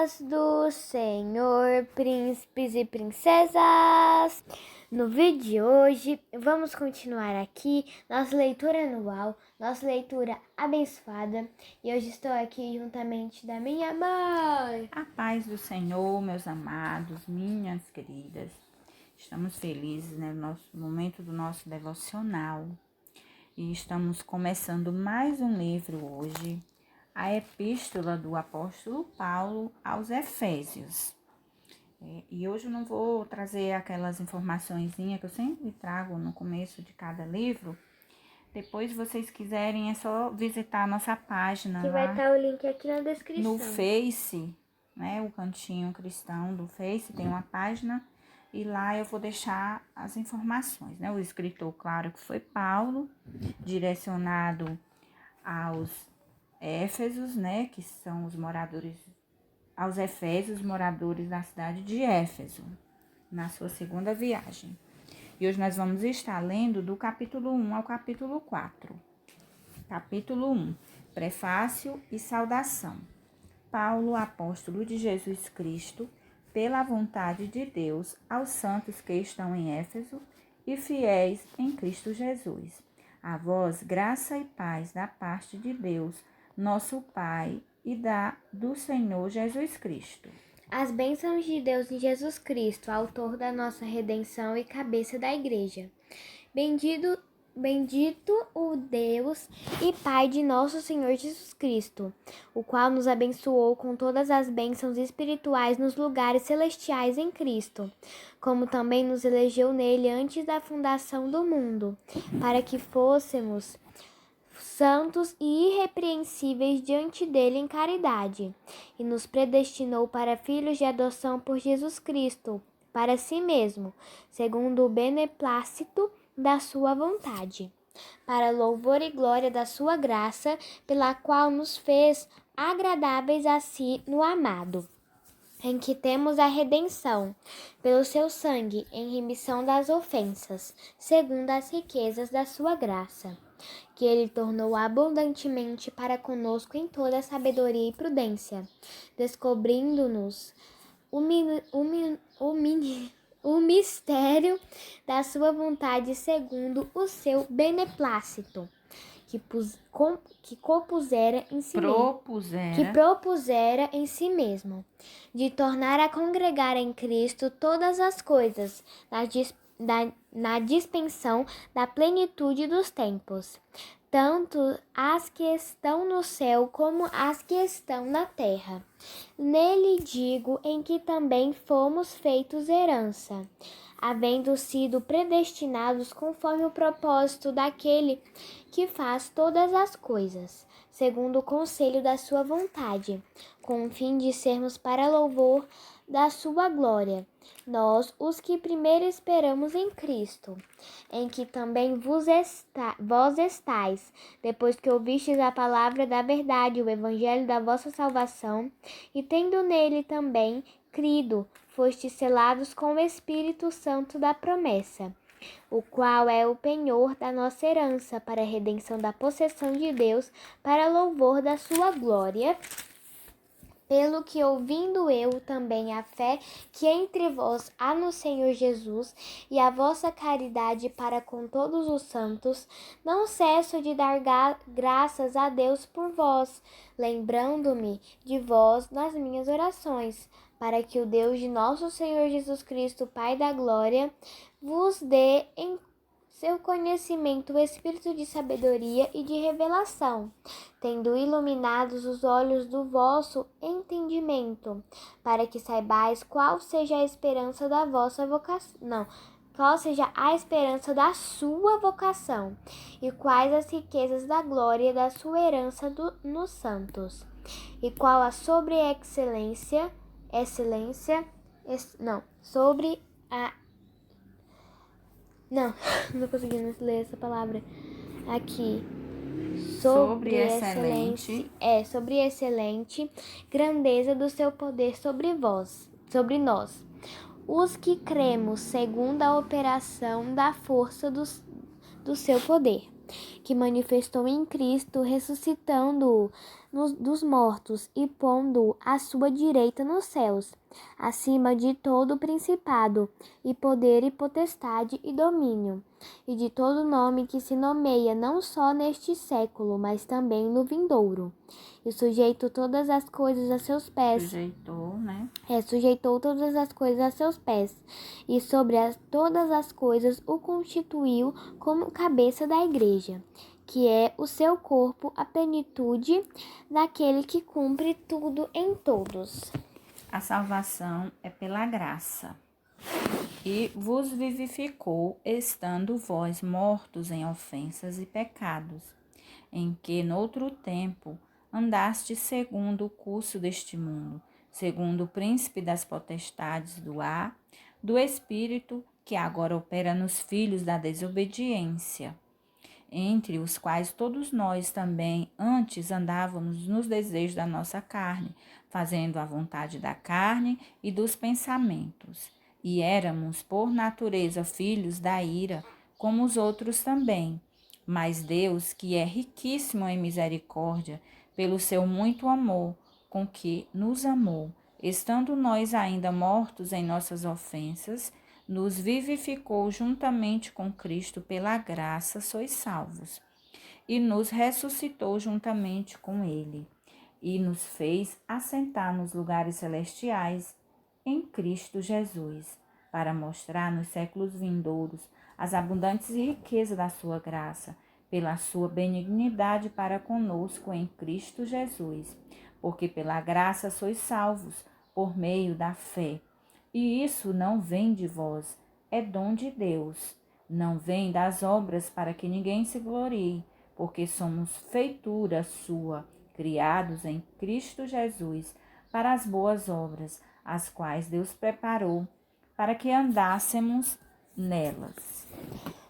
Paz do Senhor, príncipes e princesas! No vídeo de hoje, vamos continuar aqui nossa leitura anual, nossa leitura abençoada. E hoje estou aqui juntamente da minha mãe. A paz do Senhor, meus amados, minhas queridas. Estamos felizes, no nosso momento do nosso devocional. E estamos começando mais um livro hoje, a Epístola do Apóstolo Paulo aos Efésios. E hoje eu não vou trazer aquelas informaçõezinhas que eu sempre trago no começo de cada livro. Depois, se vocês quiserem, é só visitar a nossa página Que lá vai estar o link aqui na descrição. no Face, né? O Cantinho Cristão do Face tem uma página e lá eu vou deixar as informações, né? O escritor, claro, que foi Paulo, direcionado aos Éfesos, né? Que são os moradores, aos Efésios, moradores da cidade de Éfeso, na sua segunda viagem. E hoje nós vamos estar lendo do capítulo 1 ao capítulo 4. Capítulo 1, Prefácio e Saudação. Paulo, apóstolo de Jesus Cristo, pela vontade de Deus, aos santos que estão em Éfeso e fiéis em Cristo Jesus. A vós, graça e paz da parte de Deus, nosso Pai, e do Senhor Jesus Cristo. As bênçãos de Deus em Jesus Cristo, autor da nossa redenção e cabeça da igreja. Bendito o Deus e Pai de nosso Senhor Jesus Cristo, o qual nos abençoou com todas as bênçãos espirituais nos lugares celestiais em Cristo, como também nos elegeu nele antes da fundação do mundo, para que fôssemos santos e irrepreensíveis diante dele em caridade, e nos predestinou para filhos de adoção por Jesus Cristo, para si mesmo, segundo o beneplácito da sua vontade, para louvor e glória da sua graça, pela qual nos fez agradáveis a si no amado, em que temos a redenção, pelo seu sangue, em remissão das ofensas, segundo as riquezas da sua graça, que ele tornou abundantemente para conosco em toda sabedoria e prudência, descobrindo-nos o mistério da sua vontade segundo o seu beneplácito, que propusera em si mesmo, de tornar a congregar em Cristo todas as coisas, na dispensação da plenitude dos tempos, tanto as que estão no céu como as que estão na terra. Nele digo, em que também fomos feitos herança, havendo sido predestinados conforme o propósito daquele que faz todas as coisas, segundo o conselho da sua vontade, com o fim de sermos para louvor da sua glória, nós, os que primeiro esperamos em Cristo, em que também vós estáis, depois que ouvistes a palavra da verdade, o evangelho da vossa salvação, e tendo nele também crido, fostes selados com o Espírito Santo da promessa, o qual é o penhor da nossa herança, para a redenção da possessão de Deus, para louvor da sua glória. Pelo que, ouvindo eu também a fé que entre vós há no Senhor Jesus e a vossa caridade para com todos os santos, não cesso de dar graças a Deus por vós, lembrando-me de vós nas minhas orações, para que o Deus de nosso Senhor Jesus Cristo, Pai da glória, vos dê em seu conhecimento o espírito de sabedoria e de revelação, tendo iluminados os olhos do vosso entendimento, para que saibais qual seja a esperança da vossa vocação, qual seja a esperança da sua vocação, e quais as riquezas da glória da sua herança nos santos, e qual a não consegui ler essa palavra aqui. Sobre excelente grandeza do seu poder sobre nós, os que cremos segundo a operação da força do seu poder, que manifestou em Cristo, ressuscitando-o dos mortos e pondo-o à sua direita nos céus, acima de todo principado, e poder e potestade e domínio, e de todo nome que se nomeia não só neste século, mas também no vindouro. E sujeitou todas as coisas a seus pés. Sujeitou todas as coisas a seus pés, e sobre todas as coisas o constituiu como cabeça da igreja, que é o seu corpo, a plenitude daquele que cumpre tudo em todos. A salvação é pela graça. E vos vivificou, estando vós mortos em ofensas e pecados, em que noutro tempo andaste segundo o curso deste mundo, segundo o príncipe das potestades do ar, do espírito que agora opera nos filhos da desobediência, entre os quais todos nós também antes andávamos nos desejos da nossa carne, fazendo a vontade da carne e dos pensamentos. E éramos, por natureza, filhos da ira, como os outros também. Mas Deus, que é riquíssimo em misericórdia, pelo seu muito amor com que nos amou, estando nós ainda mortos em nossas ofensas, nos vivificou juntamente com Cristo, pela graça sois salvos, e nos ressuscitou juntamente com Ele, e nos fez assentar nos lugares celestiais em Cristo Jesus, para mostrar nos séculos vindouros as abundantes riquezas da sua graça, pela sua benignidade para conosco em Cristo Jesus, porque pela graça sois salvos, por meio da fé. E isso não vem de vós, é dom de Deus. Não vem das obras para que ninguém se glorie, porque somos feitura sua, criados em Cristo Jesus, para as boas obras, as quais Deus preparou para que andássemos nelas.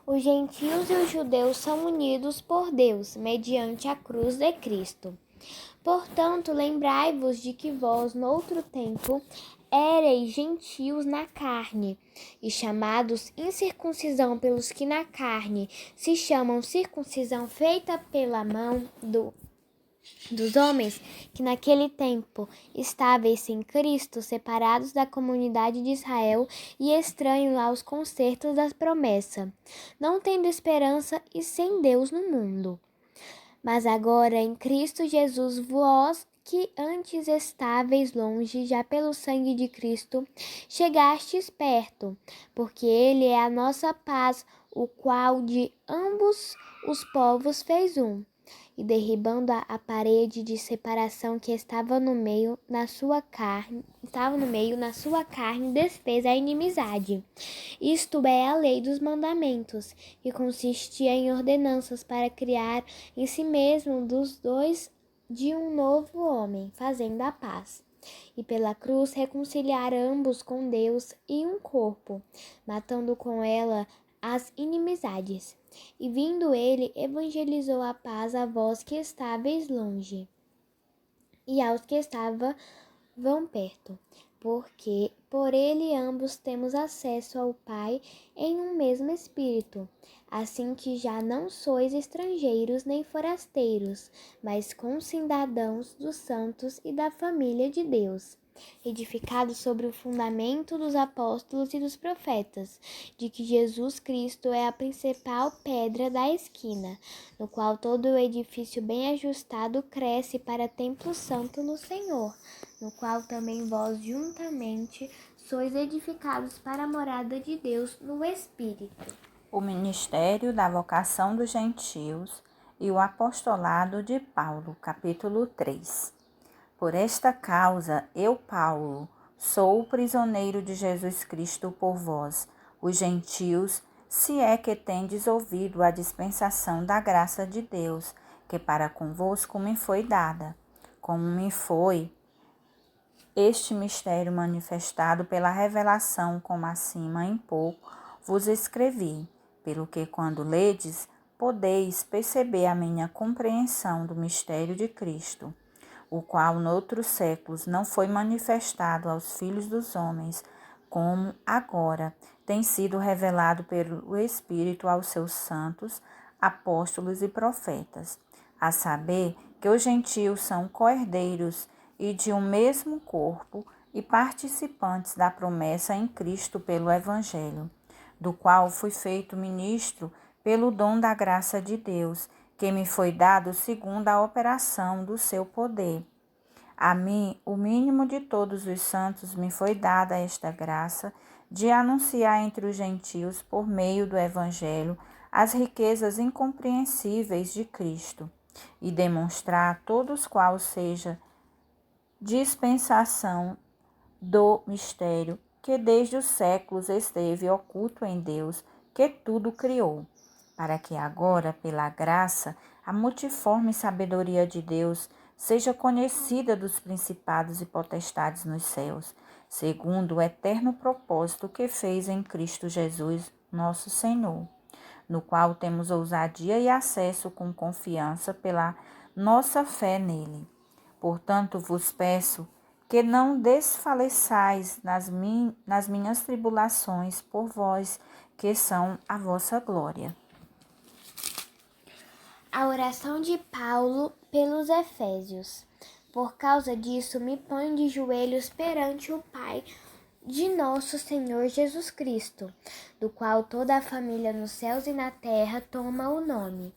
Os gentios e os judeus são unidos por Deus, mediante a cruz de Cristo. Portanto, lembrai-vos de que vós, noutro tempo, éreis gentios na carne, e chamados incircuncisão pelos que na carne se chamam circuncisão feita pela mão dos homens, que naquele tempo estáveis sem Cristo, separados da comunidade de Israel e estranhos aos concertos das promessas, não tendo esperança e sem Deus no mundo. Mas agora em Cristo Jesus, vós que antes estáveis longe, já pelo sangue de Cristo, chegastes perto, porque Ele é a nossa paz, o qual de ambos os povos fez um, e derribando a parede de separação que estava no meio, na sua carne, desfez a inimizade. Isto é a lei dos mandamentos, que consistia em ordenanças para criar em si mesmo dos dois de um novo homem, fazendo a paz. E pela cruz reconciliar ambos com Deus em um corpo, matando com ela as inimizades. E vindo ele, evangelizou a paz a vós que estáveis longe, e aos que estavam perto, porque por ele ambos temos acesso ao Pai em um mesmo Espírito. Assim que já não sois estrangeiros nem forasteiros, mas concidadãos dos santos e da família de Deus, edificados sobre o fundamento dos apóstolos e dos profetas, de que Jesus Cristo é a principal pedra da esquina, no qual todo o edifício bem ajustado cresce para templo santo no Senhor, no qual também vós juntamente sois edificados para a morada de Deus no Espírito. O ministério da vocação dos gentios e o apostolado de Paulo, capítulo 3. Por esta causa, eu, Paulo, sou o prisioneiro de Jesus Cristo por vós, os gentios, se é que tendes ouvido a dispensação da graça de Deus, que para convosco me foi dada, como me foi este mistério manifestado pela revelação, como acima em pouco vos escrevi, pelo que quando ledes, podeis perceber a minha compreensão do mistério de Cristo, o qual noutros séculos não foi manifestado aos filhos dos homens, como agora tem sido revelado pelo Espírito aos seus santos, apóstolos e profetas, a saber que os gentios são co-herdeiros e de um mesmo corpo e participantes da promessa em Cristo pelo Evangelho, do qual fui feito ministro pelo dom da graça de Deus, que me foi dado segundo a operação do seu poder. A mim, o mínimo de todos os santos, me foi dada esta graça de anunciar entre os gentios, por meio do Evangelho, as riquezas incompreensíveis de Cristo, e demonstrar a todos qual seja dispensação do mistério que desde os séculos esteve oculto em Deus, que tudo criou, para que agora, pela graça, a multiforme sabedoria de Deus seja conhecida dos principados e potestades nos céus, segundo o eterno propósito que fez em Cristo Jesus, nosso Senhor, no qual temos ousadia e acesso com confiança pela nossa fé nele. Portanto, vos peço que não desfaleçais nas minhas tribulações por vós, que são a vossa glória. A oração de Paulo pelos Efésios. Por causa disso, me ponho de joelhos perante o Pai de nosso Senhor Jesus Cristo, do qual toda a família nos céus e na terra toma o nome,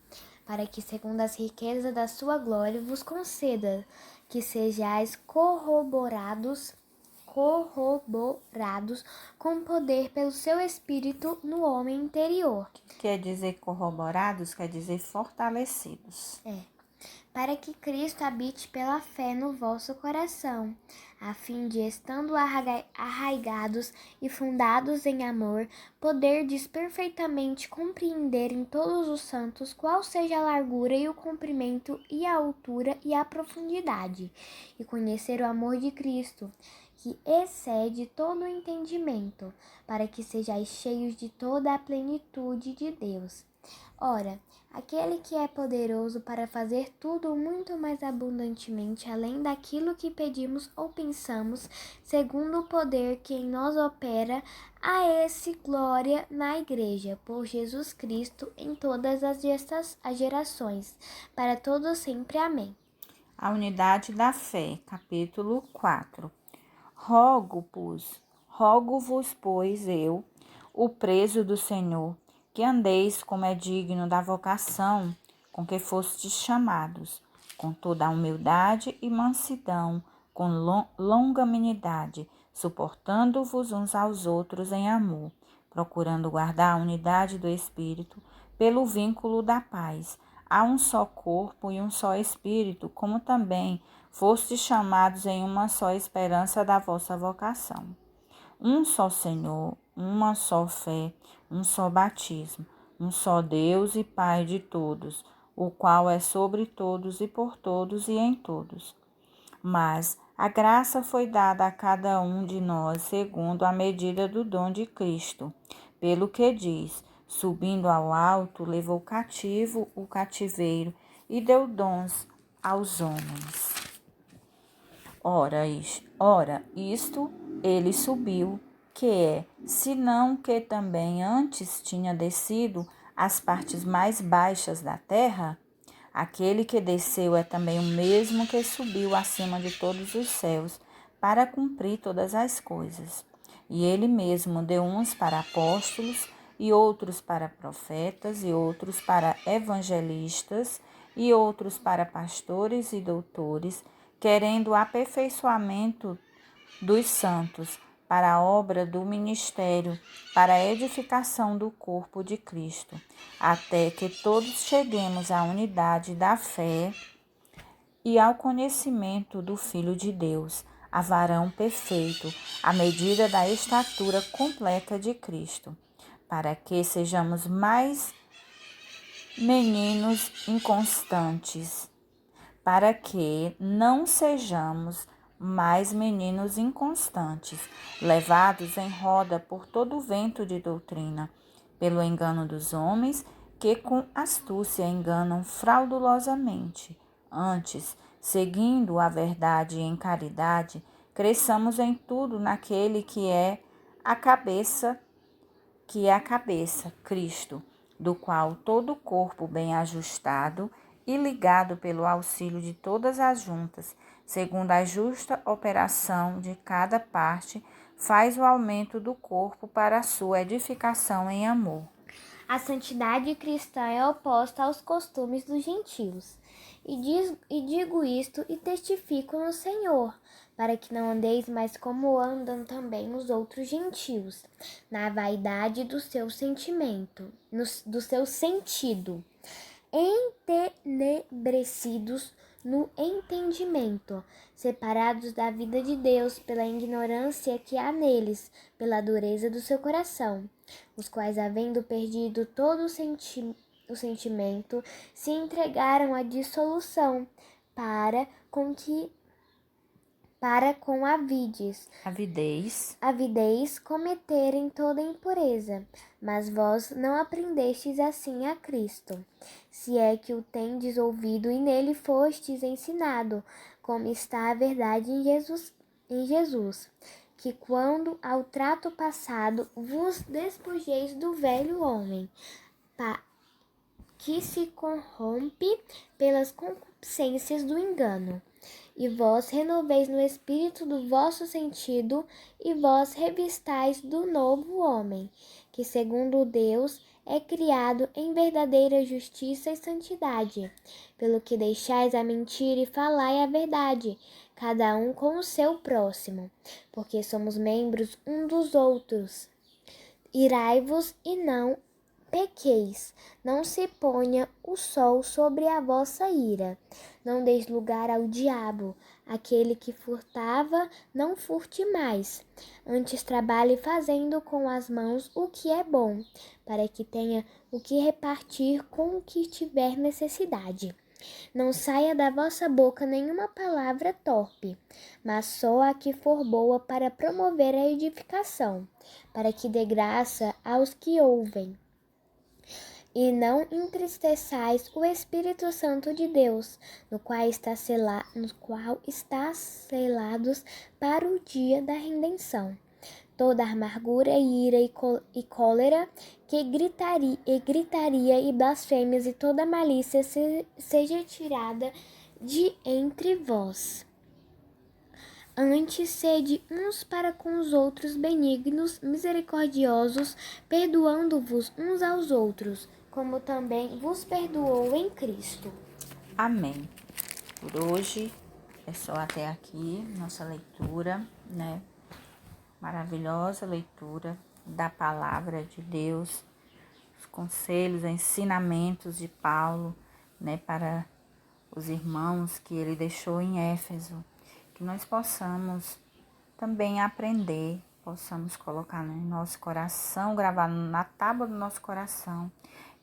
para que, segundo as riquezas da sua glória, vos conceda que sejais corroborados com poder pelo seu Espírito no homem interior. Quer dizer corroborados, quer dizer fortalecidos. Para que Cristo habite pela fé no vosso coração, a fim de, estando arraigados e fundados em amor, poderdes perfeitamente compreender em todos os santos qual seja a largura e o comprimento e a altura e a profundidade, e conhecer o amor de Cristo, que excede todo o entendimento, para que sejais cheios de toda a plenitude de Deus. Ora, aquele que é poderoso para fazer tudo muito mais abundantemente além daquilo que pedimos ou pensamos, segundo o poder que em nós opera, a esse glória na Igreja, por Jesus Cristo, em todas as gerações, para todos sempre. Amém. A unidade da fé, capítulo 4. Rogo-vos, pois eu, o preso do Senhor, que andeis como é digno da vocação com que fostes chamados, com toda a humildade e mansidão, com longanimidade, suportando-vos uns aos outros em amor, procurando guardar a unidade do Espírito pelo vínculo da paz. Há um só corpo e um só Espírito, como também fostes chamados em uma só esperança da vossa vocação. Um só Senhor, uma só fé, um só batismo, um só Deus e Pai de todos, o qual é sobre todos e por todos e em todos. Mas a graça foi dada a cada um de nós segundo a medida do dom de Cristo, pelo que diz: subindo ao alto, levou cativo o cativeiro e deu dons aos homens. Ora, isto ele subiu, que é, senão que também antes tinha descido às partes mais baixas da terra? Aquele que desceu é também o mesmo que subiu acima de todos os céus, para cumprir todas as coisas. E ele mesmo deu uns para apóstolos, e outros para profetas, e outros para evangelistas, e outros para pastores e doutores, querendo o aperfeiçoamento dos santos, para a obra do ministério, para a edificação do corpo de Cristo, até que todos cheguemos à unidade da fé e ao conhecimento do Filho de Deus, a varão perfeito, à medida da estatura completa de Cristo, para que sejamos mais meninos inconstantes, para que não sejamos mais meninos inconstantes, levados em roda por todo o vento de doutrina, pelo engano dos homens, que com astúcia enganam fraudulosamente. Antes, seguindo a verdade em caridade, cresçamos em tudo naquele que é a cabeça, Cristo. do qual todo o corpo bem ajustado e ligado pelo auxílio de todas as juntas, segundo a justa operação de cada parte, faz o aumento do corpo para a sua edificação em amor. A santidade cristã é oposta aos costumes dos gentios. E digo isto e testifico no Senhor, para que não andeis mais como andam também os outros gentios, na vaidade do seu sentimento, do seu sentido, entenebrecidos no entendimento, separados da vida de Deus pela ignorância que há neles, pela dureza do seu coração, os quais, havendo perdido todo o sentimento, se entregaram à dissolução, para com avidez cometerem toda impureza. Mas vós não aprendestes assim a Cristo, se é que o tendes ouvido e nele fostes ensinado, como está a verdade em Jesus, que quando ao trato passado vos despojeis do velho homem, que se corrompe pelas concupiscências do engano, e vós renoveis no espírito do vosso sentido, e vós revistais do novo homem, que segundo Deus é criado em verdadeira justiça e santidade. Pelo que deixais a mentira e falai a verdade, cada um com o seu próximo, porque somos membros um dos outros. Irai-vos e não pequeis, não se ponha o sol sobre a vossa ira. Não deis lugar ao diabo. Aquele que furtava, não furte mais. Antes trabalhe fazendo com as mãos o que é bom, para que tenha o que repartir com o que tiver necessidade. Não saia da vossa boca nenhuma palavra torpe, mas só a que for boa para promover a edificação, para que dê graça aos que ouvem. E não entristeçais o Espírito Santo de Deus, no qual está selados para o dia da redenção. Toda amargura, ira e cólera, que gritaria e blasfêmias e toda malícia seja tirada de entre vós. Antes, sede uns para com os outros benignos, misericordiosos, perdoando-vos uns aos outros, como também vos perdoou em Cristo. Amém. Por hoje é só até aqui nossa leitura, né? Maravilhosa leitura da palavra de Deus, os conselhos, ensinamentos de Paulo, né, para os irmãos que ele deixou em Éfeso, que nós possamos também aprender, possamos colocar no nosso coração, gravar na tábua do nosso coração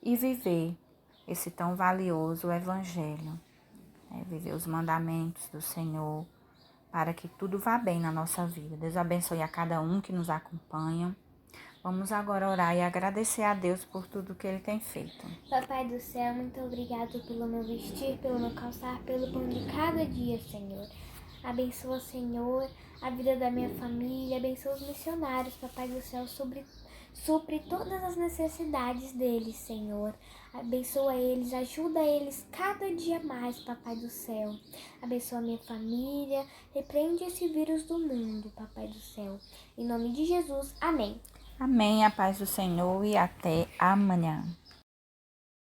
e viver esse tão valioso evangelho, né? Viver os mandamentos do Senhor, para que tudo vá bem na nossa vida. Deus abençoe a cada um que nos acompanha. Vamos agora orar e agradecer a Deus por tudo que Ele tem feito. Papai do céu, muito obrigado pelo meu vestir, pelo meu calçar, pelo pão de cada dia, Senhor. Abençoa, Senhor, a vida da minha família, abençoa os missionários, Papai do céu, supre todas as necessidades deles, Senhor. Abençoa eles, ajuda eles cada dia mais, Papai do céu. Abençoa a minha família, repreende esse vírus do mundo, Papai do céu. Em nome de Jesus, amém. Amém, a paz do Senhor e até amanhã.